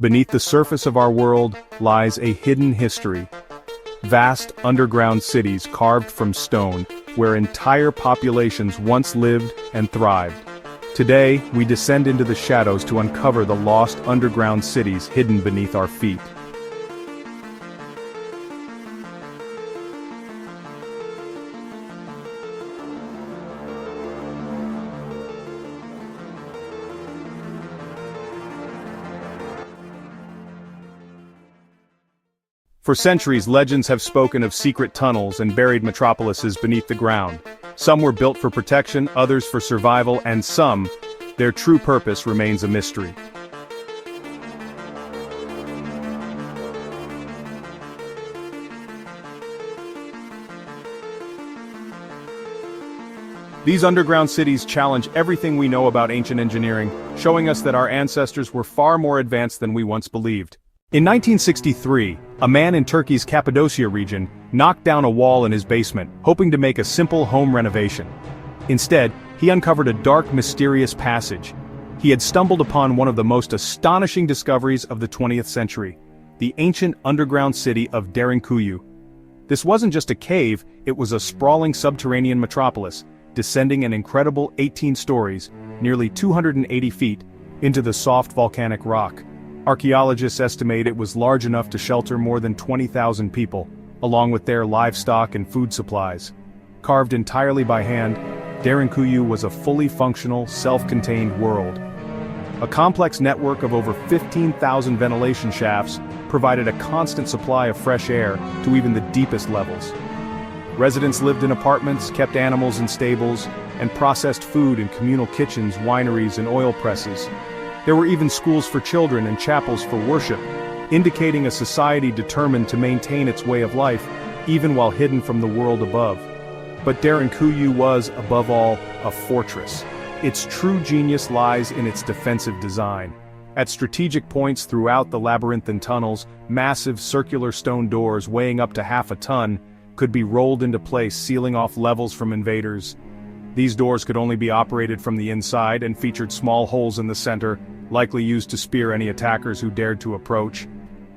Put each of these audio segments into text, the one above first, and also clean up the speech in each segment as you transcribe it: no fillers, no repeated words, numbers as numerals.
Beneath the surface of our world lies a hidden history. Vast underground cities carved from stone, where entire populations once lived and thrived. Today, we descend into the shadows to uncover the lost underground cities hidden beneath our feet. For centuries, legends have spoken of secret tunnels and buried metropolises beneath the ground. Some were built for protection, others for survival, and some, their true purpose remains a mystery. These underground cities challenge everything we know about ancient engineering, showing us that our ancestors were far more advanced than we once believed. In 1963, a man in Turkey's Cappadocia region knocked down a wall in his basement, hoping to make a simple home renovation. Instead, he uncovered a dark, mysterious passage. He had stumbled upon one of the most astonishing discoveries of the 20th century, the ancient underground city of Derinkuyu. This wasn't just a cave, it was a sprawling subterranean metropolis, descending an incredible 18 stories, nearly 280 feet, into the soft volcanic rock. Archaeologists estimate it was large enough to shelter more than 20,000 people, along with their livestock and food supplies. Carved entirely by hand, Derinkuyu was a fully functional, self-contained world. A complex network of over 15,000 ventilation shafts provided a constant supply of fresh air to even the deepest levels. Residents lived in apartments, kept animals in stables, and processed food in communal kitchens, wineries, and oil presses. There were even schools for children and chapels for worship, indicating a society determined to maintain its way of life, even while hidden from the world above. But Derinkuyu was, above all, a fortress. Its true genius lies in its defensive design. At strategic points throughout the labyrinthine tunnels, massive circular stone doors weighing up to half a ton could be rolled into place, sealing off levels from invaders. These doors could only be operated from the inside and featured small holes in the center, likely used to spear any attackers who dared to approach.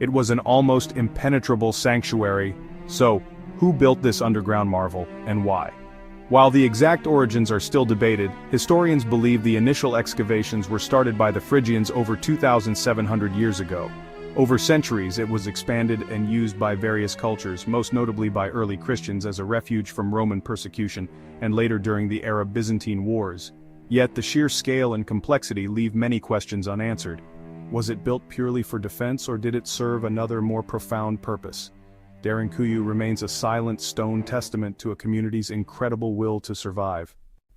It was an almost impenetrable sanctuary. So, who built this underground marvel, and why? While the exact origins are still debated, historians believe the initial excavations were started by the Phrygians over 2,700 years ago. Over centuries, it was expanded and used by various cultures, most notably by early Christians as a refuge from Roman persecution, and later during the Arab-Byzantine Wars. Yet the sheer scale and complexity leave many questions unanswered. Was it built purely for defense, or did it serve another more profound purpose? Derinkuyu remains a silent stone testament to a community's incredible will to survive.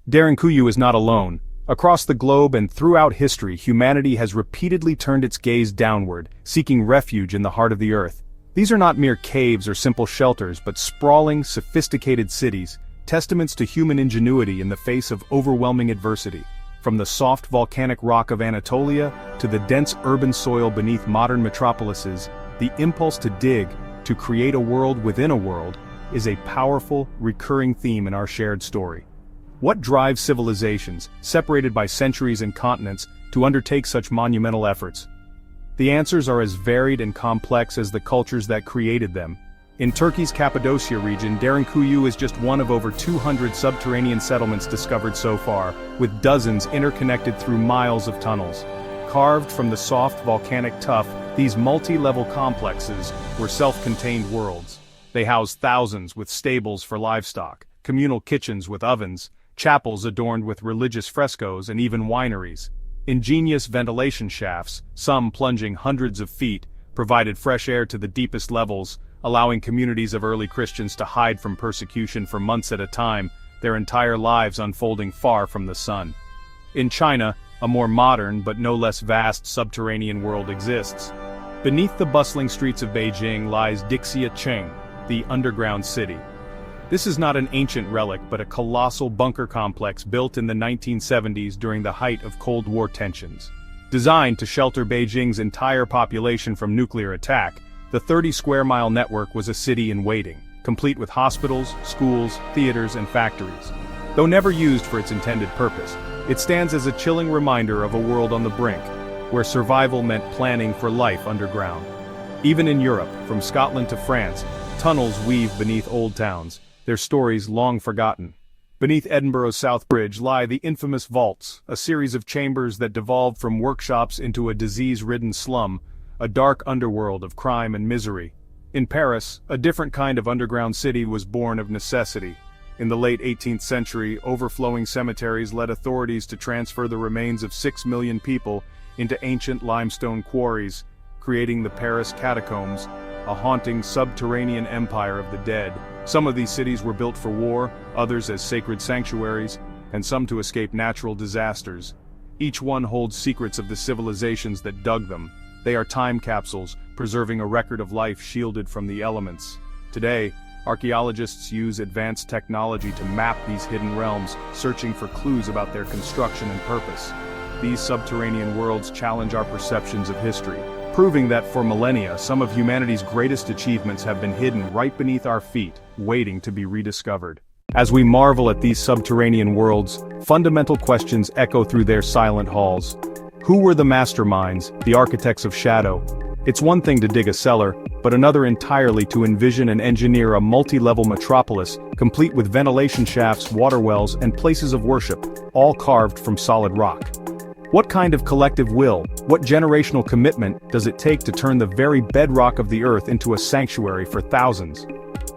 Derinkuyu is not alone. Across the globe and throughout history, humanity has repeatedly turned its gaze downward, seeking refuge in the heart of the earth. These are not mere caves or simple shelters, but sprawling, sophisticated cities, testaments to human ingenuity in the face of overwhelming adversity. From the soft volcanic rock of Anatolia to the dense urban soil beneath modern metropolises, the impulse to dig, to create a world within a world, is a powerful, recurring theme in our shared story. What drives civilizations, separated by centuries and continents, to undertake such monumental efforts? The answers are as varied and complex as the cultures that created them. In Turkey's Cappadocia region, Derinkuyu is just one of over 200 subterranean settlements discovered so far, with dozens interconnected through miles of tunnels. Carved from the soft volcanic tuff, these multi-level complexes were self-contained worlds. They house thousands with stables for livestock, communal kitchens with ovens, chapels adorned with religious frescoes, and even wineries. Ingenious ventilation shafts, some plunging hundreds of feet, provided fresh air to the deepest levels, allowing communities of early Christians to hide from persecution for months at a time, their entire lives unfolding far from the sun. In China, a more modern but no less vast subterranean world exists. Beneath the bustling streets of Beijing lies Dixiacheng, the underground city. This is not an ancient relic but a colossal bunker complex built in the 1970s during the height of Cold War tensions. Designed to shelter Beijing's entire population from nuclear attack, the 30-square-mile network was a city in waiting, complete with hospitals, schools, theaters, and factories. Though never used for its intended purpose, it stands as a chilling reminder of a world on the brink. where survival meant planning for life underground. Even in Europe, from Scotland to France, tunnels weave beneath old towns, their stories long forgotten. Beneath Edinburgh's South Bridge lie the infamous vaults, a series of chambers that devolved from workshops into a disease-ridden slum, a dark underworld of crime and misery. In Paris, a different kind of underground city was born of necessity. In the late 18th century, overflowing cemeteries led authorities to transfer the remains of 6 million people into ancient limestone quarries, creating the Paris catacombs, a haunting subterranean empire of the dead. Some of these cities were built for war, others as sacred sanctuaries, and some to escape natural disasters. Each one holds secrets of the civilizations that dug them. They are time capsules, preserving a record of life shielded from the elements. Today, archaeologists use advanced technology to map these hidden realms, searching for clues about their construction and purpose. These subterranean worlds challenge our perceptions of history, proving that for millennia, some of humanity's greatest achievements have been hidden right beneath our feet, waiting to be rediscovered. As we marvel at these subterranean worlds, fundamental questions echo through their silent halls. Who were the masterminds, the architects of shadow? It's one thing to dig a cellar, but another entirely to envision and engineer a multi-level metropolis, complete with ventilation shafts, water wells, and places of worship, all carved from solid rock. What kind of collective will, what generational commitment does it take to turn the very bedrock of the earth into a sanctuary for thousands?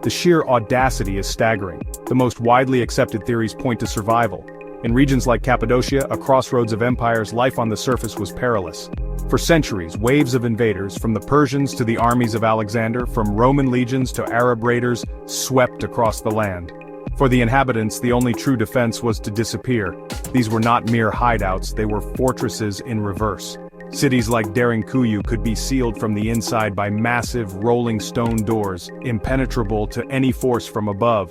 The sheer audacity is staggering. The most widely accepted theories point to survival. In regions like Cappadocia, a crossroads of empires, life on the surface was perilous. For centuries, waves of invaders, from the Persians to the armies of Alexander, from Roman legions to Arab raiders, swept across the land. For the inhabitants, the only true defense was to disappear. These were not mere hideouts, they were fortresses in reverse. Cities like Derinkuyu could be sealed from the inside by massive, rolling stone doors, impenetrable to any force from above.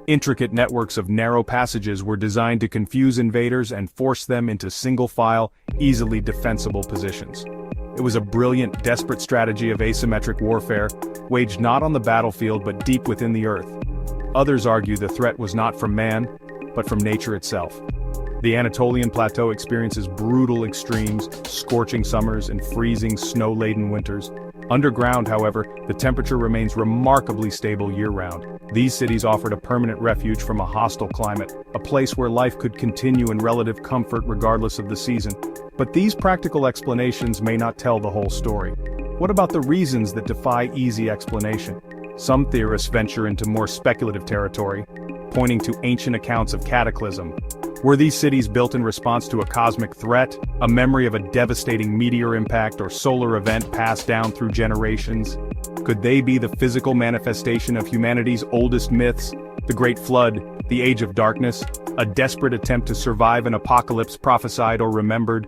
Intricate networks of narrow passages were designed to confuse invaders and force them into single-file, easily defensible positions. It was a brilliant, desperate strategy of asymmetric warfare, waged not on the battlefield but deep within the earth. Others argue the threat was not from man, but from nature itself. The Anatolian Plateau experiences brutal extremes, scorching summers and freezing, snow-laden winters. Underground, however, the temperature remains remarkably stable year-round. These cities offered a permanent refuge from a hostile climate, a place where life could continue in relative comfort regardless of the season. But these practical explanations may not tell the whole story. What about the reasons that defy easy explanation? Some theorists venture into more speculative territory, pointing to ancient accounts of cataclysm. Were these cities built in response to a cosmic threat, a memory of a devastating meteor impact or solar event passed down through generations? Could they be the physical manifestation of humanity's oldest myths, the Great Flood, the Age of Darkness, a desperate attempt to survive an apocalypse prophesied or remembered?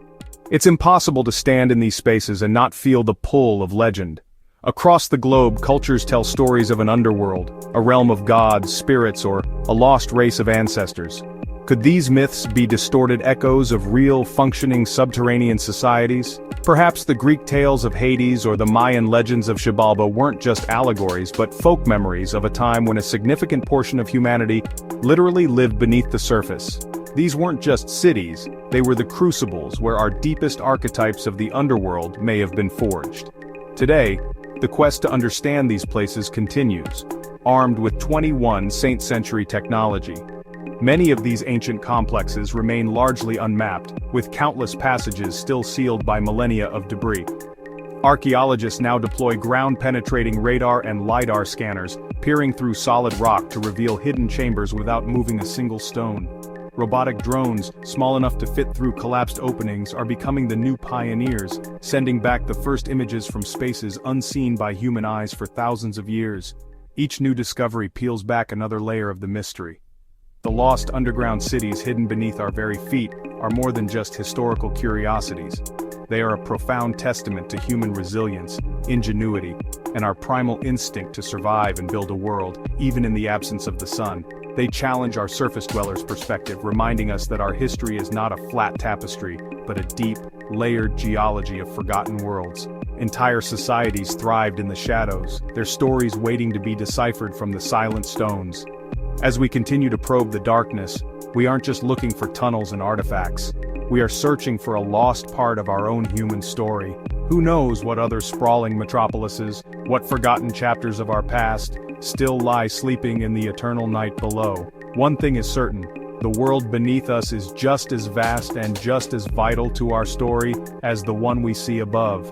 It's impossible to stand in these spaces and not feel the pull of legend. Across the globe, cultures tell stories of an underworld, a realm of gods, spirits, or a lost race of ancestors. Could these myths be distorted echoes of real, functioning subterranean societies? Perhaps the Greek tales of Hades or the Mayan legends of Xibalba weren't just allegories but folk memories of a time when a significant portion of humanity literally lived beneath the surface. These weren't just cities, they were the crucibles where our deepest archetypes of the underworld may have been forged. Today, the quest to understand these places continues, armed with 21st century technology. Many of these ancient complexes remain largely unmapped, with countless passages still sealed by millennia of debris. Archaeologists now deploy ground-penetrating radar and LiDAR scanners, peering through solid rock to reveal hidden chambers without moving a single stone. Robotic drones, small enough to fit through collapsed openings, are becoming the new pioneers, sending back the first images from spaces unseen by human eyes for thousands of years. Each new discovery peels back another layer of the mystery. The lost underground cities hidden beneath our very feet are more than just historical curiosities. They are a profound testament to human resilience, ingenuity, and our primal instinct to survive and build a world, even in the absence of the sun. They challenge our surface dwellers' perspective, reminding us that our history is not a flat tapestry, but a deep, layered geology of forgotten worlds. Entire societies thrived in the shadows, their stories waiting to be deciphered from the silent stones. As we continue to probe the darkness, we aren't just looking for tunnels and artifacts. We are searching for a lost part of our own human story. Who knows what other sprawling metropolises, what forgotten chapters of our past, still lie sleeping in the eternal night below. One thing is certain, the world beneath us is just as vast and just as vital to our story as the one we see above.